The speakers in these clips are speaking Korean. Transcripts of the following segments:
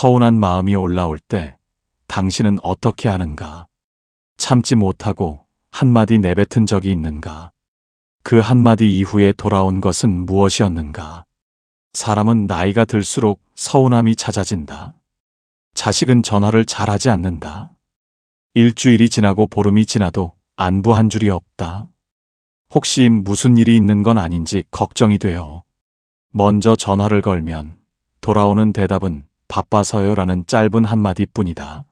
서운한 마음이 올라올 때 당신은 어떻게 하는가? 참지 못하고 한마디 내뱉은 적이 있는가? 그 한마디 이후에 돌아온 것은 무엇이었는가? 사람은 나이가 들수록 서운함이 잦아진다. 자식은 전화를 잘하지 않는다. 일주일이 지나고 보름이 지나도 안부 한 줄이 없다. 혹시 무슨 일이 있는 건 아닌지 걱정이 돼요. 먼저 전화를 걸면 돌아오는 대답은 바빠서요라는 짧은 한마디뿐이다.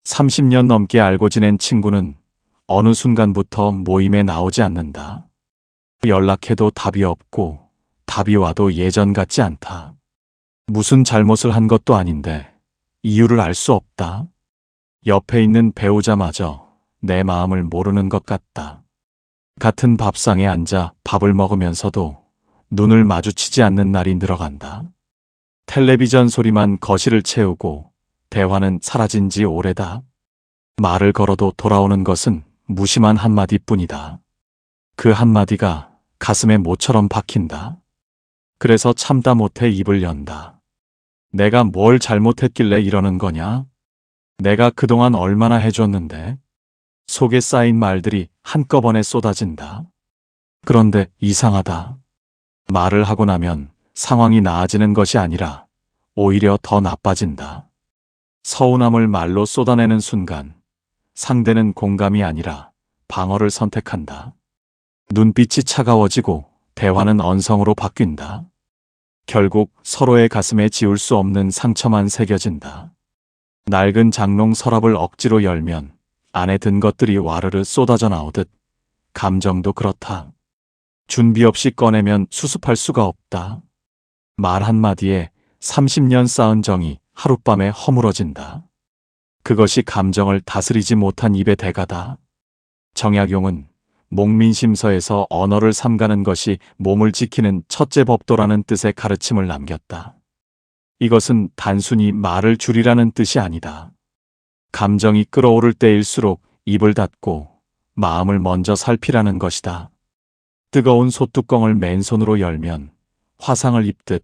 30년 넘게 알고 지낸 친구는 어느 순간부터 모임에 나오지 않는다. 연락해도 답이 없고 답이 와도 예전 같지 않다. 무슨 잘못을 한 것도 아닌데 이유를 알 수 없다. 옆에 있는 배우자마저 내 마음을 모르는 것 같다. 같은 밥상에 앉아 밥을 먹으면서도 눈을 마주치지 않는 날이 늘어간다. 텔레비전 소리만 거실을 채우고 대화는 사라진 지 오래다. 말을 걸어도 돌아오는 것은 무심한 한마디뿐이다. 그 한마디가 가슴에 모처럼 박힌다. 그래서 참다 못해 입을 연다. 내가 뭘 잘못했길래 이러는 거냐? 내가 그동안 얼마나 해줬는데? 속에 쌓인 말들이 한꺼번에 쏟아진다. 그런데 이상하다. 말을 하고 나면 상황이 나아지는 것이 아니라 오히려 더 나빠진다. 서운함을 말로 쏟아내는 순간 상대는 공감이 아니라 방어를 선택한다. 눈빛이 차가워지고 대화는 언성으로 바뀐다. 결국 서로의 가슴에 지울 수 없는 상처만 새겨진다. 낡은 장롱 서랍을 억지로 열면 안에 든 것들이 와르르 쏟아져 나오듯 감정도 그렇다. 준비 없이 꺼내면 수습할 수가 없다. 말 한마디에 30년 쌓은 정이 하룻밤에 허물어진다. 그것이 감정을 다스리지 못한 입의 대가다. 정약용은 목민심서에서 언어를 삼가는 것이 몸을 지키는 첫째 법도라는 뜻의 가르침을 남겼다. 이것은 단순히 말을 줄이라는 뜻이 아니다. 감정이 끓어오를 때일수록 입을 닫고 마음을 먼저 살피라는 것이다. 뜨거운 솥뚜껑을 맨손으로 열면 화상을 입듯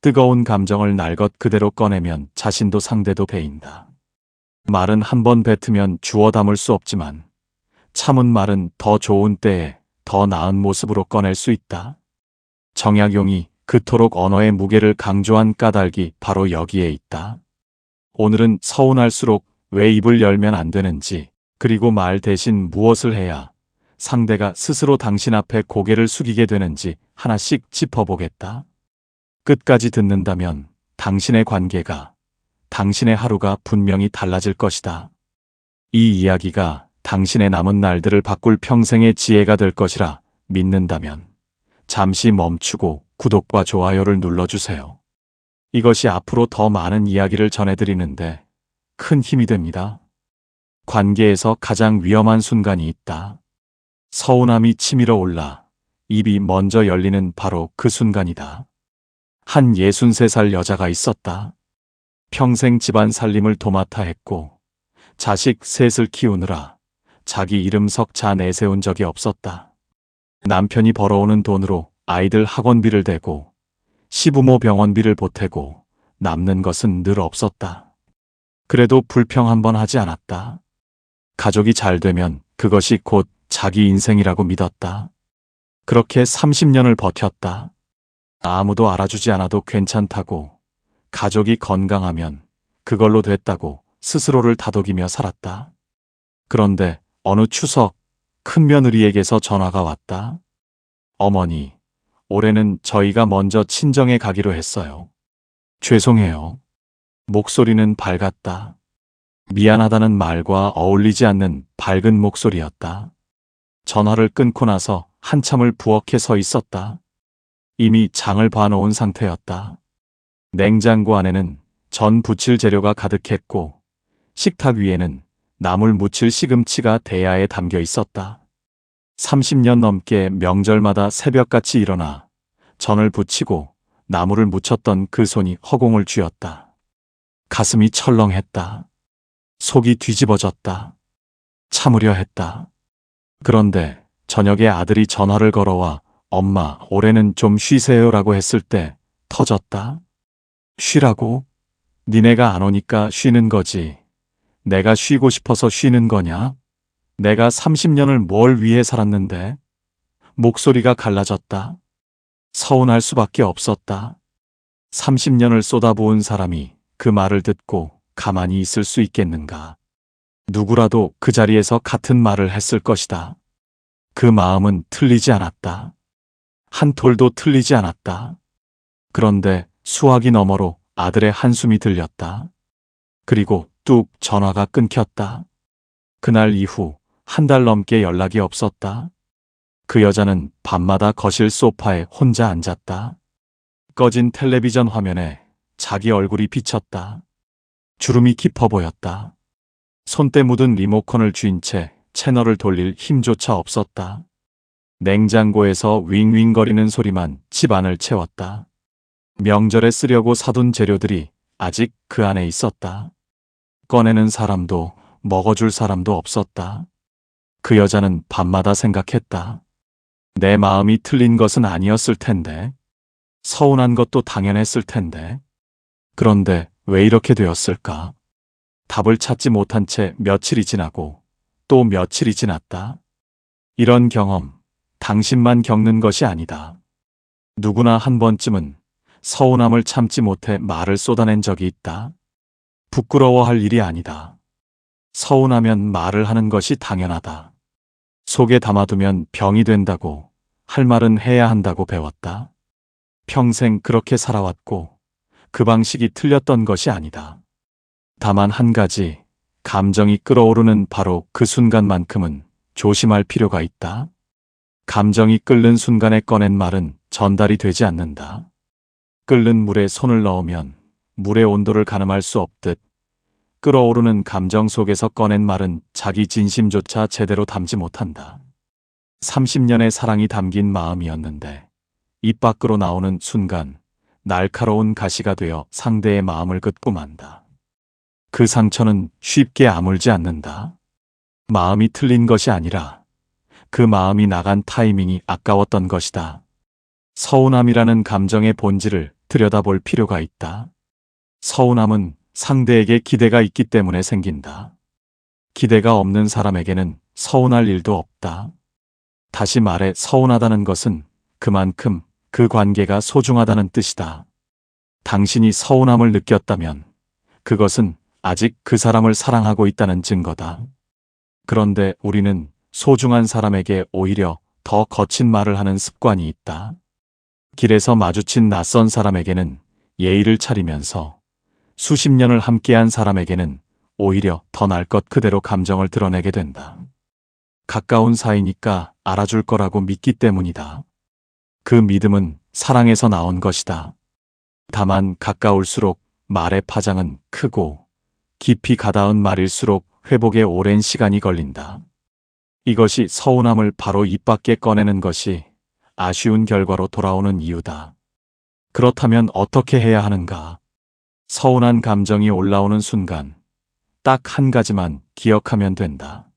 뜨거운 감정을 날 것 그대로 꺼내면 자신도 상대도 베인다. 말은 한 번 뱉으면 주워 담을 수 없지만 참은 말은 더 좋은 때에 더 나은 모습으로 꺼낼 수 있다. 정약용이 그토록 언어의 무게를 강조한 까닭이 바로 여기에 있다. 오늘은 서운할수록 왜 입을 열면 안 되는지, 그리고 말 대신 무엇을 해야 상대가 스스로 당신 앞에 고개를 숙이게 되는지 하나씩 짚어보겠다. 끝까지 듣는다면 당신의 관계가, 당신의 하루가 분명히 달라질 것이다. 이 이야기가 당신의 남은 날들을 바꿀 평생의 지혜가 될 것이라 믿는다면 잠시 멈추고 구독과 좋아요를 눌러주세요. 이것이 앞으로 더 많은 이야기를 전해드리는데 큰 힘이 됩니다. 관계에서 가장 위험한 순간이 있다. 서운함이 치밀어 올라 입이 먼저 열리는 바로 그 순간이다. 한 63살 여자가 있었다. 평생 집안 살림을 도맡아 했고 자식 셋을 키우느라 자기 이름 석자 내세운 적이 없었다. 남편이 벌어오는 돈으로 아이들 학원비를 대고 시부모 병원비를 보태고 남는 것은 늘 없었다. 그래도 불평 한 번 하지 않았다. 가족이 잘 되면 그것이 곧 자기 인생이라고 믿었다. 그렇게 30년을 버텼다. 아무도 알아주지 않아도 괜찮다고, 가족이 건강하면 그걸로 됐다고 스스로를 다독이며 살았다. 그런데 어느 추석 큰며느리에게서 전화가 왔다. 어머니, 올해는 저희가 먼저 친정에 가기로 했어요. 죄송해요. 목소리는 밝았다. 미안하다는 말과 어울리지 않는 밝은 목소리였다. 전화를 끊고 나서 한참을 부엌에 서 있었다. 이미 장을 봐놓은 상태였다. 냉장고 안에는 전 부칠 재료가 가득했고 식탁 위에는 나물 무칠 시금치가 대야에 담겨 있었다. 30년 넘게 명절마다 새벽같이 일어나 전을 부치고 나물을 무쳤던 그 손이 허공을 쥐었다. 가슴이 철렁했다. 속이 뒤집어졌다. 참으려 했다. 그런데 저녁에 아들이 전화를 걸어와 엄마, 올해는 좀 쉬세요라고 했을 때 터졌다. 쉬라고? 니네가 안 오니까 쉬는 거지. 내가 쉬고 싶어서 쉬는 거냐? 내가 30년을 뭘 위해 살았는데? 목소리가 갈라졌다. 서운할 수밖에 없었다. 30년을 쏟아부은 사람이 그 말을 듣고 가만히 있을 수 있겠는가? 누구라도 그 자리에서 같은 말을 했을 것이다. 그 마음은 틀리지 않았다. 한 톨도 틀리지 않았다. 그런데 수화기 너머로 아들의 한숨이 들렸다. 그리고 뚝 전화가 끊겼다. 그날 이후 한 달 넘게 연락이 없었다. 그 여자는 밤마다 거실 소파에 혼자 앉았다. 꺼진 텔레비전 화면에 자기 얼굴이 비쳤다. 주름이 깊어 보였다. 손때 묻은 리모컨을 쥔 채 채널을 돌릴 힘조차 없었다. 냉장고에서 윙윙거리는 소리만 집안을 채웠다. 명절에 쓰려고 사둔 재료들이 아직 그 안에 있었다. 꺼내는 사람도 먹어줄 사람도 없었다. 그 여자는 밤마다 생각했다. 내 마음이 틀린 것은 아니었을 텐데. 서운한 것도 당연했을 텐데. 그런데 왜 이렇게 되었을까? 답을 찾지 못한 채 며칠이 지나고 또 며칠이 지났다. 이런 경험, 당신만 겪는 것이 아니다. 누구나 한 번쯤은 서운함을 참지 못해 말을 쏟아낸 적이 있다. 부끄러워할 일이 아니다. 서운하면 말을 하는 것이 당연하다. 속에 담아두면 병이 된다고, 할 말은 해야 한다고 배웠다. 평생 그렇게 살아왔고 그 방식이 틀렸던 것이 아니다. 다만 한 가지, 감정이 끓어오르는 바로 그 순간만큼은 조심할 필요가 있다. 감정이 끓는 순간에 꺼낸 말은 전달이 되지 않는다. 끓는 물에 손을 넣으면 물의 온도를 가늠할 수 없듯 끓어오르는 감정 속에서 꺼낸 말은 자기 진심조차 제대로 담지 못한다. 30년의 사랑이 담긴 마음이었는데 입 밖으로 나오는 순간 날카로운 가시가 되어 상대의 마음을 긋고 만다. 그 상처는 쉽게 아물지 않는다. 마음이 틀린 것이 아니라 그 마음이 나간 타이밍이 아까웠던 것이다. 서운함이라는 감정의 본질을 들여다볼 필요가 있다. 서운함은 상대에게 기대가 있기 때문에 생긴다. 기대가 없는 사람에게는 서운할 일도 없다. 다시 말해 서운하다는 것은 그만큼 그 관계가 소중하다는 뜻이다. 당신이 서운함을 느꼈다면 그것은 아직 그 사람을 사랑하고 있다는 증거다. 그런데 우리는 소중한 사람에게 오히려 더 거친 말을 하는 습관이 있다. 길에서 마주친 낯선 사람에게는 예의를 차리면서 수십 년을 함께한 사람에게는 오히려 더 날 것 그대로 감정을 드러내게 된다. 가까운 사이니까 알아줄 거라고 믿기 때문이다. 그 믿음은 사랑에서 나온 것이다. 다만 가까울수록 말의 파장은 크고 깊이 가닿은 말일수록 회복에 오랜 시간이 걸린다. 이것이 서운함을 바로 입 밖에 꺼내는 것이 아쉬운 결과로 돌아오는 이유다. 그렇다면 어떻게 해야 하는가? 서운한 감정이 올라오는 순간 딱 한 가지만 기억하면 된다.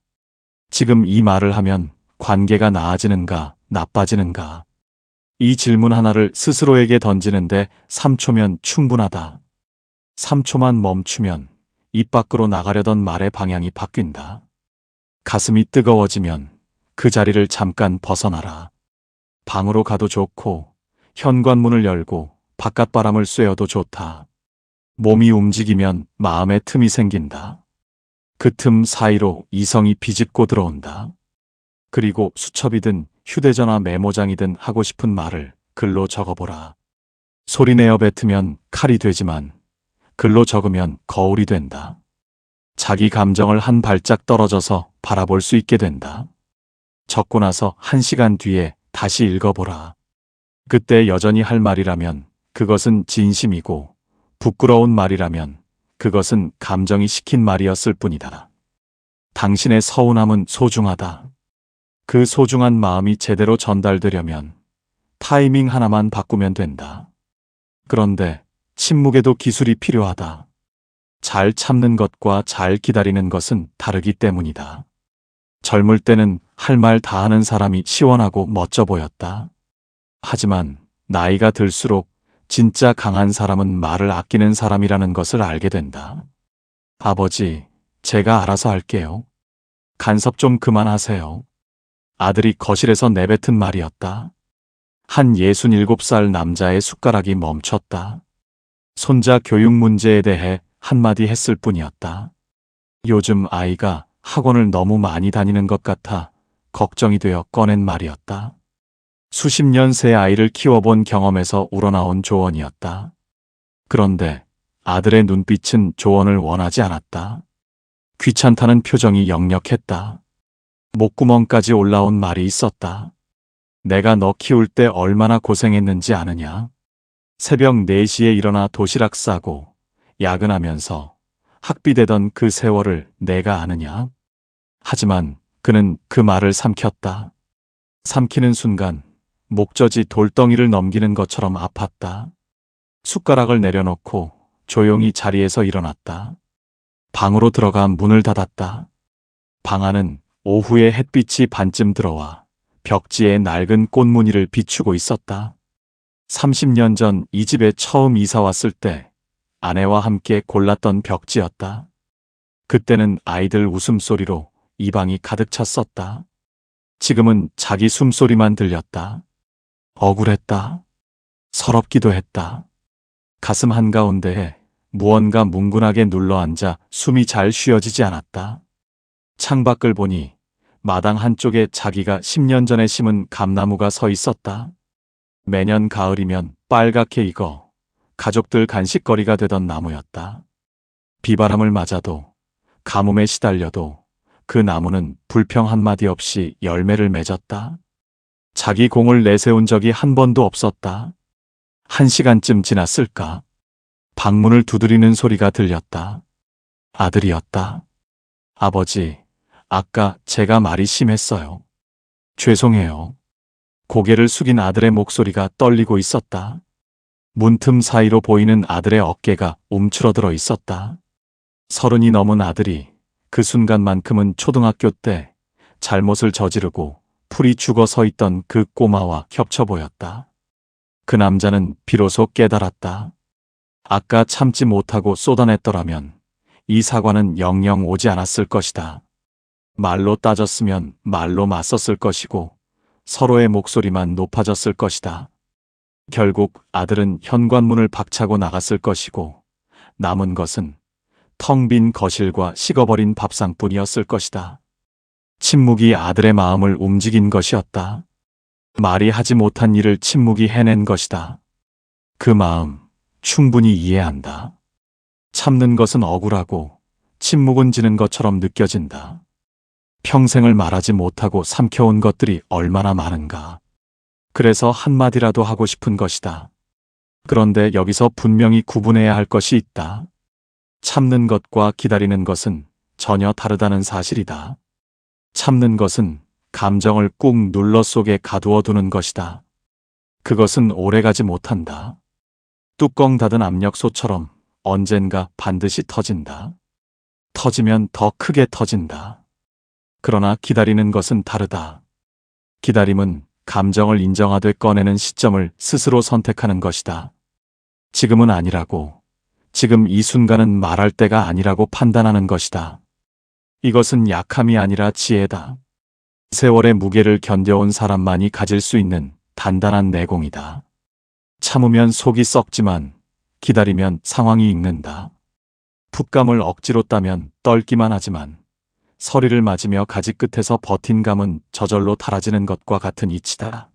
지금 이 말을 하면 관계가 나아지는가, 나빠지는가? 이 질문 하나를 스스로에게 던지는데 3초면 충분하다. 3초만 멈추면 입 밖으로 나가려던 말의 방향이 바뀐다. 가슴이 뜨거워지면 그 자리를 잠깐 벗어나라. 방으로 가도 좋고 현관문을 열고 바깥바람을 쐬어도 좋다. 몸이 움직이면 마음에 틈이 생긴다. 그 틈 사이로 이성이 비집고 들어온다. 그리고 수첩이든 휴대전화 메모장이든 하고 싶은 말을 글로 적어보라. 소리내어 뱉으면 칼이 되지만 글로 적으면 거울이 된다. 자기 감정을 한 발짝 떨어져서 바라볼 수 있게 된다. 적고 나서 1시간 뒤에 다시 읽어보라. 그때 여전히 할 말이라면 그것은 진심이고 부끄러운 말이라면 그것은 감정이 시킨 말이었을 뿐이다. 당신의 서운함은 소중하다. 그 소중한 마음이 제대로 전달되려면 타이밍 하나만 바꾸면 된다. 그런데 침묵에도 기술이 필요하다. 잘 참는 것과 잘 기다리는 것은 다르기 때문이다. 젊을 때는 할 말 다 하는 사람이 시원하고 멋져 보였다. 하지만 나이가 들수록 진짜 강한 사람은 말을 아끼는 사람이라는 것을 알게 된다. 아버지, 제가 알아서 할게요. 간섭 좀 그만하세요. 아들이 거실에서 내뱉은 말이었다. 한 67살 남자의 숟가락이 멈췄다. 손자 교육 문제에 대해 한마디 했을 뿐이었다. 요즘 아이가 학원을 너무 많이 다니는 것 같아 걱정이 되어 꺼낸 말이었다. 수십 년 새 아이를 키워본 경험에서 우러나온 조언이었다. 그런데 아들의 눈빛은 조언을 원하지 않았다. 귀찮다는 표정이 역력했다. 목구멍까지 올라온 말이 있었다. 내가 너 키울 때 얼마나 고생했는지 아느냐? 새벽 4시에 일어나 도시락 싸고 야근하면서 학비되던 그 세월을 내가 아느냐? 하지만 그는 그 말을 삼켰다. 삼키는 순간 목젖이 돌덩이를 넘기는 것처럼 아팠다. 숟가락을 내려놓고 조용히 자리에서 일어났다. 방으로 들어가 문을 닫았다. 방 안은 오후에 햇빛이 반쯤 들어와 벽지에 낡은 꽃무늬를 비추고 있었다. 30년 전 이 집에 처음 이사 왔을 때 아내와 함께 골랐던 벽지였다. 그때는 아이들 웃음소리로 이 방이 가득 찼었다. 지금은 자기 숨소리만 들렸다. 억울했다. 서럽기도 했다. 가슴 한가운데에 무언가 뭉근하게 눌러앉아 숨이 잘 쉬어지지 않았다. 창밖을 보니 마당 한쪽에 자기가 10년 전에 심은 감나무가 서 있었다. 매년 가을이면 빨갛게 익어 가족들 간식거리가 되던 나무였다. 비바람을 맞아도 가뭄에 시달려도 그 나무는 불평 한마디 없이 열매를 맺었다. 자기 공을 내세운 적이 한 번도 없었다. 1시간쯤 지났을까? 방문을 두드리는 소리가 들렸다. 아들이었다. 아버지, 아까 제가 말이 심했어요. 죄송해요. 고개를 숙인 아들의 목소리가 떨리고 있었다. 문틈 사이로 보이는 아들의 어깨가 움츠러들어 있었다. 30이 넘은 아들이 그 순간만큼은 초등학교 때 잘못을 저지르고 풀이 죽어 서 있던 그 꼬마와 겹쳐 보였다. 그 남자는 비로소 깨달았다. 아까 참지 못하고 쏟아냈더라면 이 사과는 영영 오지 않았을 것이다. 말로 따졌으면 말로 맞섰을 것이고 서로의 목소리만 높아졌을 것이다. 결국 아들은 현관문을 박차고 나갔을 것이고 남은 것은 텅 빈 거실과 식어버린 밥상뿐이었을 것이다. 침묵이 아들의 마음을 움직인 것이었다. 말이 하지 못한 일을 침묵이 해낸 것이다. 그 마음 충분히 이해한다. 참는 것은 억울하고 침묵은 지는 것처럼 느껴진다. 평생을 말하지 못하고 삼켜온 것들이 얼마나 많은가. 그래서 한마디라도 하고 싶은 것이다. 그런데 여기서 분명히 구분해야 할 것이 있다. 참는 것과 기다리는 것은 전혀 다르다는 사실이다. 참는 것은 감정을 꾹 눌러 속에 가두어 두는 것이다. 그것은 오래가지 못한다. 뚜껑 닫은 압력솥처럼 언젠가 반드시 터진다. 터지면 더 크게 터진다. 그러나 기다리는 것은 다르다. 기다림은 감정을 인정하되 꺼내는 시점을 스스로 선택하는 것이다. 지금은 아니라고, 지금 이 순간은 말할 때가 아니라고 판단하는 것이다. 이것은 약함이 아니라 지혜다. 세월의 무게를 견뎌온 사람만이 가질 수 있는 단단한 내공이다. 참으면 속이 썩지만 기다리면 상황이 익는다. 풋감을 억지로 따면 떨기만 하지만 서리를 맞으며 가지 끝에서 버틴 감은 저절로 닳아지는 것과 같은 이치다.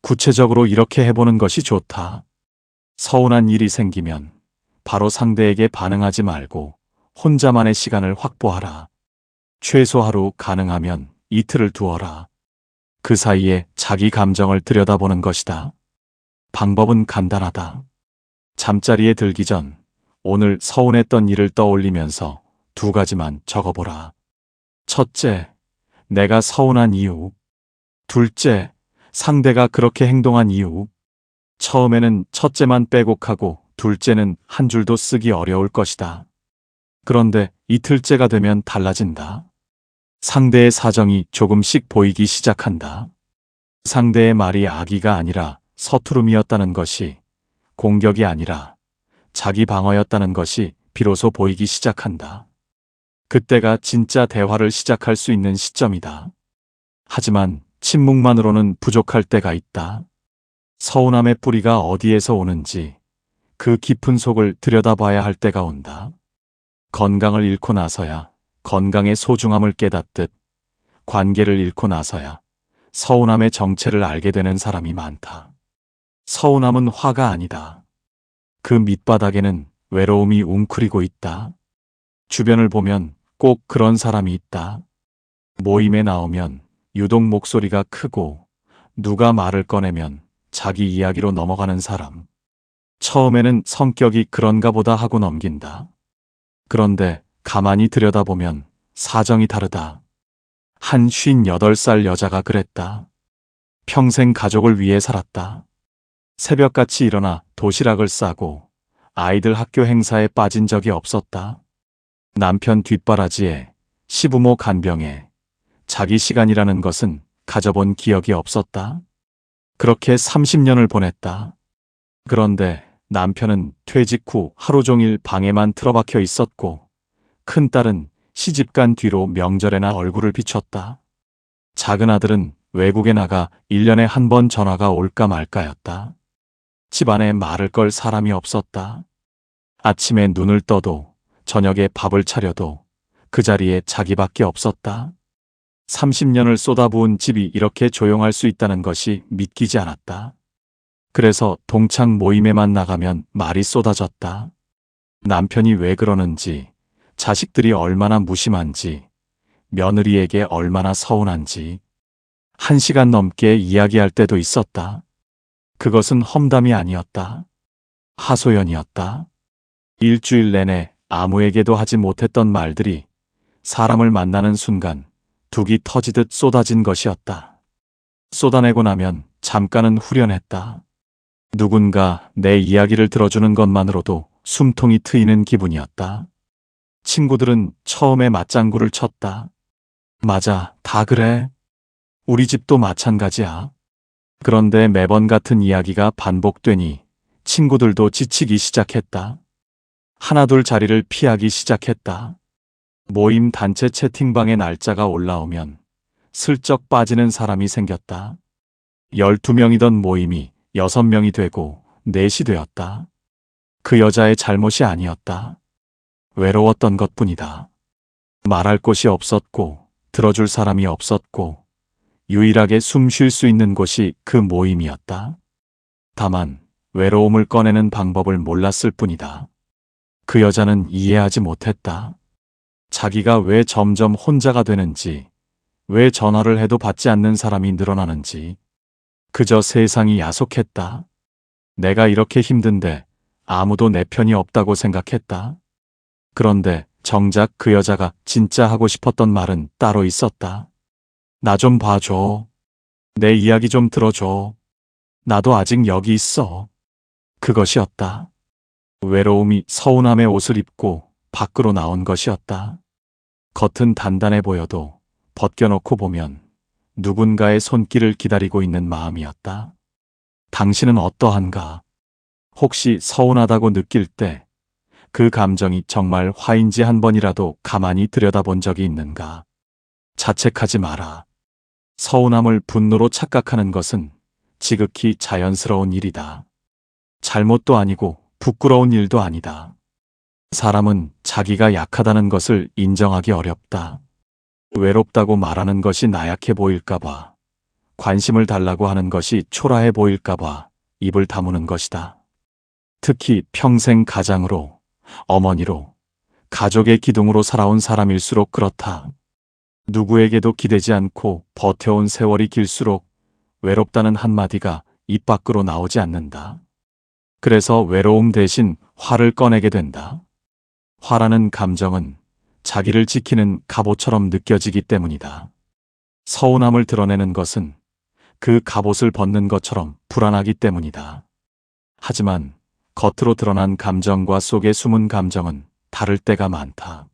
구체적으로 이렇게 해보는 것이 좋다. 서운한 일이 생기면 바로 상대에게 반응하지 말고 혼자만의 시간을 확보하라. 최소 하루, 가능하면 이틀을 두어라. 그 사이에 자기 감정을 들여다보는 것이다. 방법은 간단하다. 잠자리에 들기 전 오늘 서운했던 일을 떠올리면서 2가지만 적어보라. 첫째, 내가 서운한 이유. 둘째, 상대가 그렇게 행동한 이유. 처음에는 첫째만 빼곡하고 둘째는 한 줄도 쓰기 어려울 것이다. 그런데 이틀째가 되면 달라진다. 상대의 사정이 조금씩 보이기 시작한다. 상대의 말이 악의가 아니라 서투름이었다는 것이 공격이 아니라 자기 방어였다는 것이 비로소 보이기 시작한다. 그때가 진짜 대화를 시작할 수 있는 시점이다. 하지만 침묵만으로는 부족할 때가 있다. 서운함의 뿌리가 어디에서 오는지 그 깊은 속을 들여다봐야 할 때가 온다. 건강을 잃고 나서야 건강의 소중함을 깨닫듯 관계를 잃고 나서야 서운함의 정체를 알게 되는 사람이 많다. 서운함은 화가 아니다. 그 밑바닥에는 외로움이 웅크리고 있다. 주변을 보면 꼭 그런 사람이 있다. 모임에 나오면 유독 목소리가 크고 누가 말을 꺼내면 자기 이야기로 넘어가는 사람. 처음에는 성격이 그런가 보다 하고 넘긴다. 그런데 가만히 들여다보면 사정이 다르다. 한 58살 여자가 그랬다. 평생 가족을 위해 살았다. 새벽같이 일어나 도시락을 싸고 아이들 학교 행사에 빠진 적이 없었다. 남편 뒷바라지에 시부모 간병에 자기 시간이라는 것은 가져본 기억이 없었다. 그렇게 30년을 보냈다. 그런데 남편은 퇴직 후 하루 종일 방에만 틀어박혀 있었고 큰딸은 시집간 뒤로 명절에나 얼굴을 비췄다. 작은 아들은 외국에 나가 1년에 한 번 전화가 올까 말까였다. 집안에 말을 걸 사람이 없었다. 아침에 눈을 떠도 저녁에 밥을 차려도 그 자리에 자기밖에 없었다. 30년을 쏟아부은 집이 이렇게 조용할 수 있다는 것이 믿기지 않았다. 그래서 동창 모임에만 나가면 말이 쏟아졌다. 남편이 왜 그러는지, 자식들이 얼마나 무심한지, 며느리에게 얼마나 서운한지 1시간 넘게 이야기할 때도 있었다. 그것은 험담이 아니었다. 하소연이었다. 일주일 내내 아무에게도 하지 못했던 말들이 사람을 만나는 순간 둑이 터지듯 쏟아진 것이었다. 쏟아내고 나면 잠깐은 후련했다. 누군가 내 이야기를 들어주는 것만으로도 숨통이 트이는 기분이었다. 친구들은 처음에 맞장구를 쳤다. 맞아, 다 그래. 우리 집도 마찬가지야. 그런데 매번 같은 이야기가 반복되니 친구들도 지치기 시작했다. 하나둘 자리를 피하기 시작했다. 모임 단체 채팅방에 날짜가 올라오면 슬쩍 빠지는 사람이 생겼다. 12명이던 모임이 6명이 되고 4시 되었다. 그 여자의 잘못이 아니었다. 외로웠던 것뿐이다. 말할 곳이 없었고 들어줄 사람이 없었고 유일하게 숨 쉴 수 있는 곳이 그 모임이었다. 다만 외로움을 꺼내는 방법을 몰랐을 뿐이다. 그 여자는 이해하지 못했다. 자기가 왜 점점 혼자가 되는지, 왜 전화를 해도 받지 않는 사람이 늘어나는지, 그저 세상이 야속했다. 내가 이렇게 힘든데 아무도 내 편이 없다고 생각했다. 그런데 정작 그 여자가 진짜 하고 싶었던 말은 따로 있었다. 나 좀 봐줘. 내 이야기 좀 들어줘. 나도 아직 여기 있어. 그것이었다. 외로움이 서운함의 옷을 입고 밖으로 나온 것이었다. 겉은 단단해 보여도 벗겨놓고 보면 누군가의 손길을 기다리고 있는 마음이었다. 당신은 어떠한가? 혹시 서운하다고 느낄 때 그 감정이 정말 화인지 한 번이라도 가만히 들여다본 적이 있는가? 자책하지 마라. 서운함을 분노로 착각하는 것은 지극히 자연스러운 일이다. 잘못도 아니고 부끄러운 일도 아니다. 사람은 자기가 약하다는 것을 인정하기 어렵다. 외롭다고 말하는 것이 나약해 보일까봐, 관심을 달라고 하는 것이 초라해 보일까봐 입을 다무는 것이다. 특히 평생 가장으로, 어머니로, 가족의 기둥으로 살아온 사람일수록 그렇다. 누구에게도 기대지 않고 버텨온 세월이 길수록 외롭다는 한마디가 입 밖으로 나오지 않는다. 그래서 외로움 대신 화를 꺼내게 된다. 화라는 감정은 자기를 지키는 갑옷처럼 느껴지기 때문이다. 서운함을 드러내는 것은 그 갑옷을 벗는 것처럼 불안하기 때문이다. 하지만 겉으로 드러난 감정과 속에 숨은 감정은 다를 때가 많다.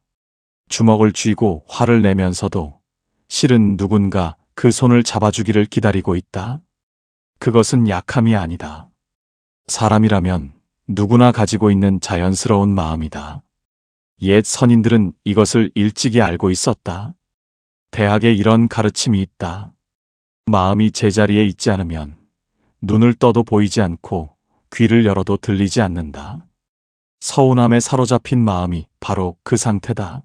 주먹을 쥐고 화를 내면서도 실은 누군가 그 손을 잡아주기를 기다리고 있다. 그것은 약함이 아니다. 사람이라면 누구나 가지고 있는 자연스러운 마음이다. 옛 선인들은 이것을 일찍이 알고 있었다. 대학에 이런 가르침이 있다. 마음이 제자리에 있지 않으면 눈을 떠도 보이지 않고 귀를 열어도 들리지 않는다. 서운함에 사로잡힌 마음이 바로 그 상태다.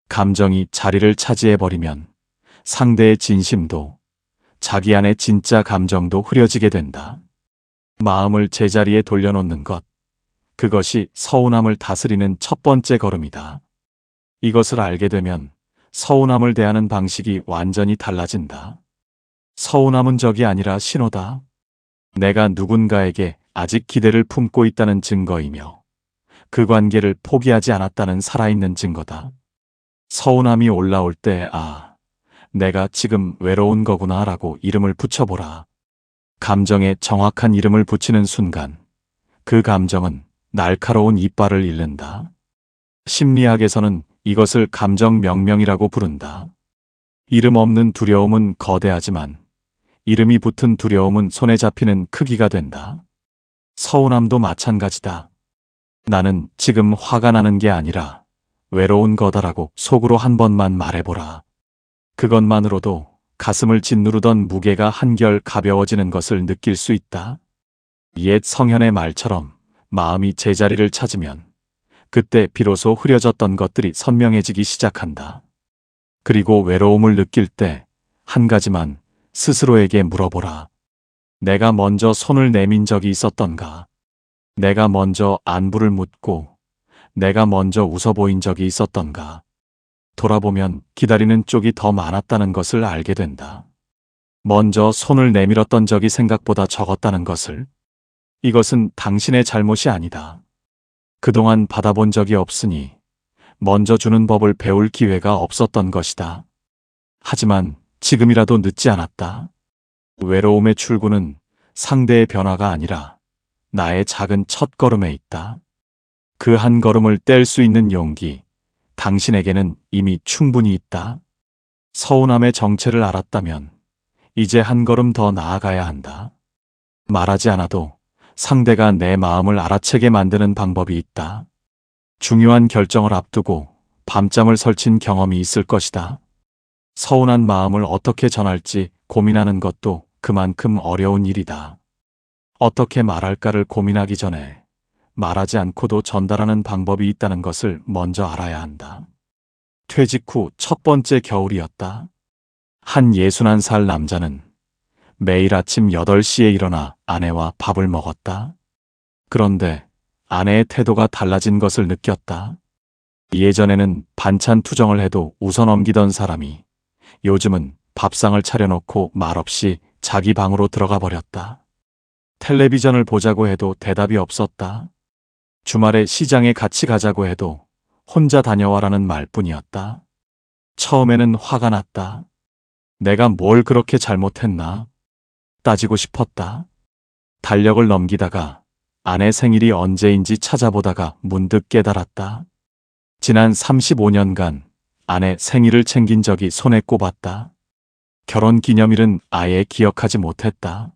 감정이 자리를 차지해버리면 상대의 진심도 자기 안의 진짜 감정도 흐려지게 된다. 마음을 제자리에 돌려놓는 것, 그것이 서운함을 다스리는 첫 번째 걸음이다. 이것을 알게 되면 서운함을 대하는 방식이 완전히 달라진다. 서운함은 적이 아니라 신호다. 내가 누군가에게 아직 기대를 품고 있다는 증거이며 그 관계를 포기하지 않았다는 살아있는 증거다. 서운함이 올라올 때, 내가 지금 외로운 거구나 라고 이름을 붙여보라. 감정에 정확한 이름을 붙이는 순간 그 감정은 날카로운 이빨을 잃는다. 심리학에서는 이것을 감정 명명이라고 부른다. 이름 없는 두려움은 거대하지만 이름이 붙은 두려움은 손에 잡히는 크기가 된다. 서운함도 마찬가지다. 나는 지금 화가 나는 게 아니라 외로운 거다라고 속으로 한 번만 말해보라. 그것만으로도 가슴을 짓누르던 무게가 한결 가벼워지는 것을 느낄 수 있다. 옛 성현의 말처럼 마음이 제자리를 찾으면 그때 비로소 흐려졌던 것들이 선명해지기 시작한다. 그리고 외로움을 느낄 때 한 가지만 스스로에게 물어보라. 내가 먼저 손을 내민 적이 있었던가? 내가 먼저 안부를 묻고 내가 먼저 웃어 보인 적이 있었던가? 돌아보면 기다리는 쪽이 더 많았다는 것을 알게 된다. 먼저 손을 내밀었던 적이 생각보다 적었다는 것을. 이것은 당신의 잘못이 아니다. 그동안 받아본 적이 없으니 먼저 주는 법을 배울 기회가 없었던 것이다. 하지만 지금이라도 늦지 않았다. 외로움의 출구는 상대의 변화가 아니라 나의 작은 첫걸음에 있다. 그 한 걸음을 뗄 수 있는 용기, 당신에게는 이미 충분히 있다. 서운함의 정체를 알았다면 이제 한 걸음 더 나아가야 한다. 말하지 않아도 상대가 내 마음을 알아채게 만드는 방법이 있다. 중요한 결정을 앞두고 밤잠을 설친 경험이 있을 것이다. 서운한 마음을 어떻게 전할지 고민하는 것도 그만큼 어려운 일이다. 어떻게 말할까를 고민하기 전에 말하지 않고도 전달하는 방법이 있다는 것을 먼저 알아야 한다. 퇴직 후 첫 번째 겨울이었다. 한 61살 남자는 매일 아침 8시에 일어나 아내와 밥을 먹었다. 그런데 아내의 태도가 달라진 것을 느꼈다. 예전에는 반찬 투정을 해도 웃어 넘기던 사람이 요즘은 밥상을 차려놓고 말없이 자기 방으로 들어가 버렸다. 텔레비전을 보자고 해도 대답이 없었다. 주말에 시장에 같이 가자고 해도 혼자 다녀와라는 말뿐이었다. 처음에는 화가 났다. 내가 뭘 그렇게 잘못했나? 따지고 싶었다. 달력을 넘기다가 아내 생일이 언제인지 찾아보다가 문득 깨달았다. 지난 35년간 아내 생일을 챙긴 적이 손에 꼽았다. 결혼 기념일은 아예 기억하지 못했다.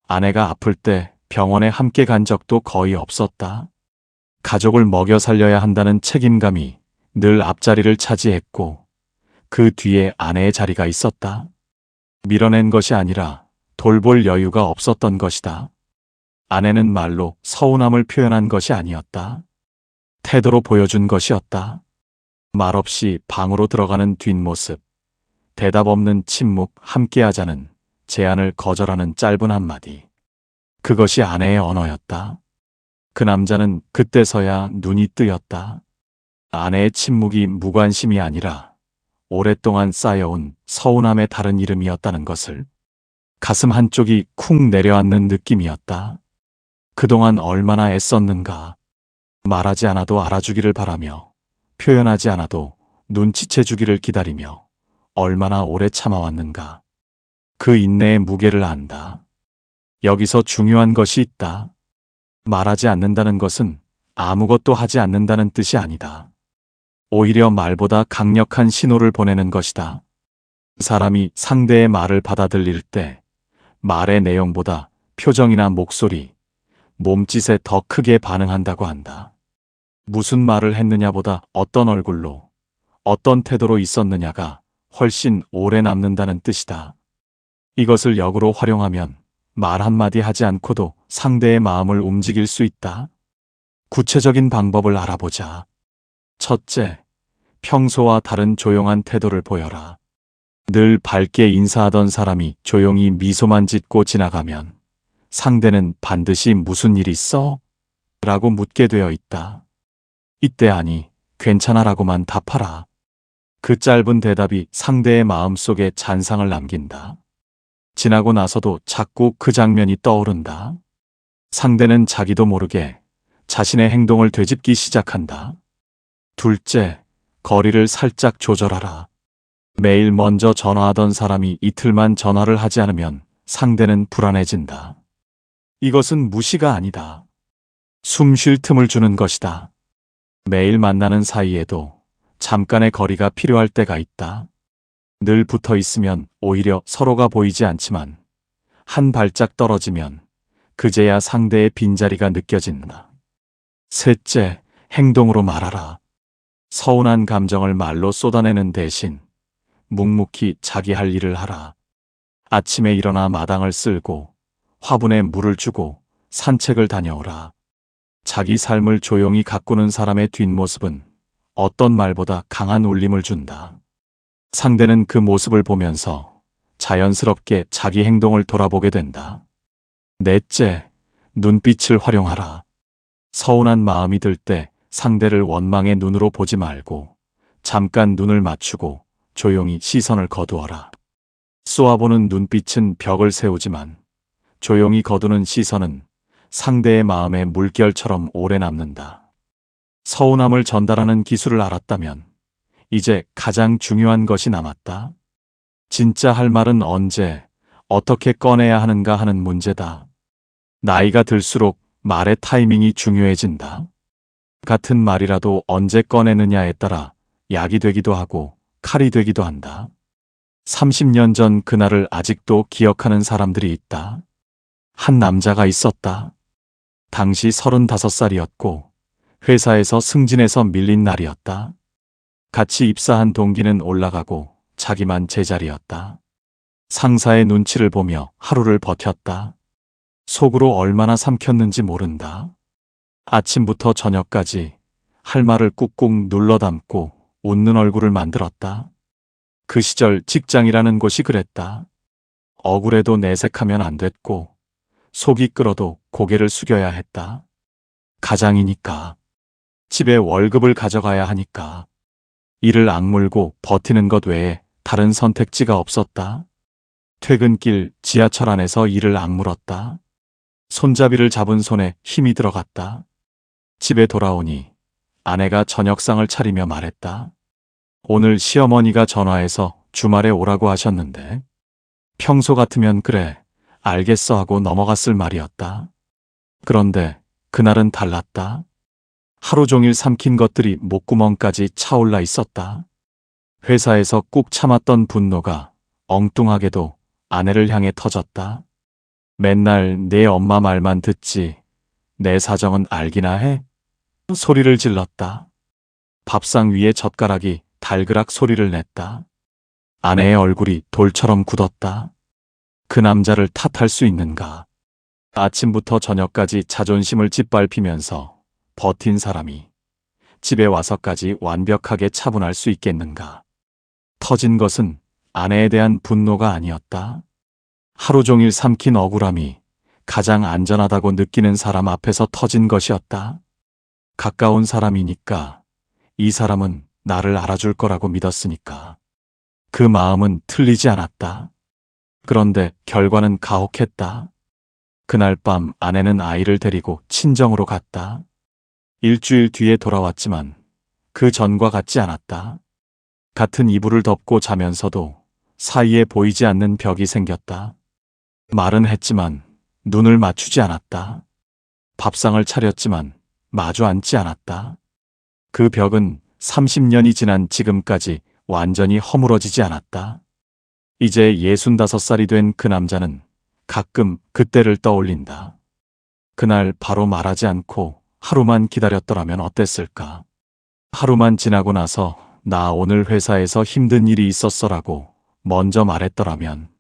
아내가 아플 때 병원에 함께 간 적도 거의 없었다. 가족을 먹여 살려야 한다는 책임감이 늘 앞자리를 차지했고 그 뒤에 아내의 자리가 있었다. 밀어낸 것이 아니라 돌볼 여유가 없었던 것이다. 아내는 말로 서운함을 표현한 것이 아니었다. 태도로 보여준 것이었다. 말없이 방으로 들어가는 뒷모습, 대답 없는 침묵, 함께하자는 제안을 거절하는 짧은 한마디. 그것이 아내의 언어였다. 그 남자는 그때서야 눈이 뜨였다. 아내의 침묵이 무관심이 아니라 오랫동안 쌓여온 서운함의 다른 이름이었다는 것을. 가슴 한쪽이 쿵 내려앉는 느낌이었다. 그동안 얼마나 애썼는가. 말하지 않아도 알아주기를 바라며 표현하지 않아도 눈치채주기를 기다리며 얼마나 오래 참아왔는가. 그 인내의 무게를 안다. 여기서 중요한 것이 있다. 말하지 않는다는 것은 아무것도 하지 않는다는 뜻이 아니다. 오히려 말보다 강력한 신호를 보내는 것이다. 사람이 상대의 말을 받아들일 때 말의 내용보다 표정이나 목소리, 몸짓에 더 크게 반응한다고 한다. 무슨 말을 했느냐보다 어떤 얼굴로, 어떤 태도로 있었느냐가 훨씬 오래 남는다는 뜻이다. 이것을 역으로 활용하면 말 한마디 하지 않고도 상대의 마음을 움직일 수 있다. 구체적인 방법을 알아보자. 첫째, 평소와 다른 조용한 태도를 보여라. 늘 밝게 인사하던 사람이 조용히 미소만 짓고 지나가면 상대는 반드시 무슨 일 있어? 라고 묻게 되어 있다. 이때 아니, 괜찮아 라고만 답하라. 그 짧은 대답이 상대의 마음속에 잔상을 남긴다. 지나고 나서도 자꾸 그 장면이 떠오른다. 상대는 자기도 모르게 자신의 행동을 되짚기 시작한다. 둘째, 거리를 살짝 조절하라. 매일 먼저 전화하던 사람이 이틀만 전화를 하지 않으면 상대는 불안해진다. 이것은 무시가 아니다. 숨 쉴 틈을 주는 것이다. 매일 만나는 사이에도 잠깐의 거리가 필요할 때가 있다. 늘 붙어 있으면 오히려 서로가 보이지 않지만 한 발짝 떨어지면 그제야 상대의 빈자리가 느껴진다. 셋째, 행동으로 말하라. 서운한 감정을 말로 쏟아내는 대신 묵묵히 자기 할 일을 하라. 아침에 일어나 마당을 쓸고 화분에 물을 주고 산책을 다녀오라. 자기 삶을 조용히 가꾸는 사람의 뒷모습은 어떤 말보다 강한 울림을 준다. 상대는 그 모습을 보면서 자연스럽게 자기 행동을 돌아보게 된다. 넷째, 눈빛을 활용하라. 서운한 마음이 들 때 상대를 원망의 눈으로 보지 말고 잠깐 눈을 맞추고 조용히 시선을 거두어라. 쏘아보는 눈빛은 벽을 세우지만 조용히 거두는 시선은 상대의 마음에 물결처럼 오래 남는다. 서운함을 전달하는 기술을 알았다면 이제 가장 중요한 것이 남았다. 진짜 할 말은 언제, 어떻게 꺼내야 하는가 하는 문제다. 나이가 들수록 말의 타이밍이 중요해진다. 같은 말이라도 언제 꺼내느냐에 따라 약이 되기도 하고 칼이 되기도 한다. 30년 전 그날을 아직도 기억하는 사람들이 있다. 한 남자가 있었다. 당시 35살이었고 회사에서 승진해서 밀린 날이었다. 같이 입사한 동기는 올라가고 자기만 제자리였다. 상사의 눈치를 보며 하루를 버텼다. 속으로 얼마나 삼켰는지 모른다. 아침부터 저녁까지 할 말을 꾹꾹 눌러 담고 웃는 얼굴을 만들었다. 그 시절 직장이라는 곳이 그랬다. 억울해도 내색하면 안 됐고 속이 끓어도 고개를 숙여야 했다. 가장이니까. 집에 월급을 가져가야 하니까. 이를 악물고 버티는 것 외에 다른 선택지가 없었다. 퇴근길 지하철 안에서 이를 악물었다. 손잡이를 잡은 손에 힘이 들어갔다. 집에 돌아오니 아내가 저녁상을 차리며 말했다. 오늘 시어머니가 전화해서 주말에 오라고 하셨는데 평소 같으면 그래, 알겠어 하고 넘어갔을 말이었다. 그런데 그날은 달랐다. 하루 종일 삼킨 것들이 목구멍까지 차올라 있었다. 회사에서 꾹 참았던 분노가 엉뚱하게도 아내를 향해 터졌다. 맨날 내 엄마 말만 듣지 내 사정은 알기나 해? 소리를 질렀다. 밥상 위에 젓가락이 달그락 소리를 냈다. 아내의 얼굴이 돌처럼 굳었다. 그 남자를 탓할 수 있는가? 아침부터 저녁까지 자존심을 짓밟히면서 버틴 사람이 집에 와서까지 완벽하게 차분할 수 있겠는가? 터진 것은 아내에 대한 분노가 아니었다. 하루 종일 삼킨 억울함이 가장 안전하다고 느끼는 사람 앞에서 터진 것이었다. 가까운 사람이니까, 이 사람은 나를 알아줄 거라고 믿었으니까. 그 마음은 틀리지 않았다. 그런데 결과는 가혹했다. 그날 밤 아내는 아이를 데리고 친정으로 갔다. 일주일 뒤에 돌아왔지만 그 전과 같지 않았다. 같은 이불을 덮고 자면서도 사이에 보이지 않는 벽이 생겼다. 말은 했지만 눈을 맞추지 않았다. 밥상을 차렸지만 마주 앉지 않았다. 그 벽은 30년이 지난 지금까지 완전히 허물어지지 않았다. 이제 65살이 된 그 남자는 가끔 그때를 떠올린다. 그날 바로 말하지 않고 하루만 기다렸더라면 어땠을까? 하루만 지나고 나서 나 오늘 회사에서 힘든 일이 있었어라고 먼저 말했더라면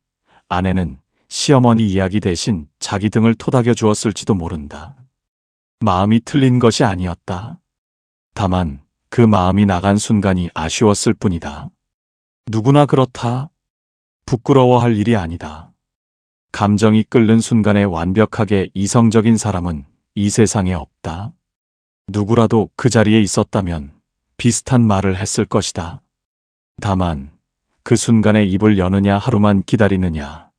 아내는 시어머니 이야기 대신 자기 등을 토닥여 주었을지도 모른다. 마음이 틀린 것이 아니었다. 다만 그 마음이 나간 순간이 아쉬웠을 뿐이다. 누구나 그렇다. 부끄러워할 일이 아니다. 감정이 끓는 순간에 완벽하게 이성적인 사람은 이 세상에 없다. 누구라도 그 자리에 있었다면 비슷한 말을 했을 것이다. 다만 그 순간에 입을 여느냐 하루만 기다리느냐,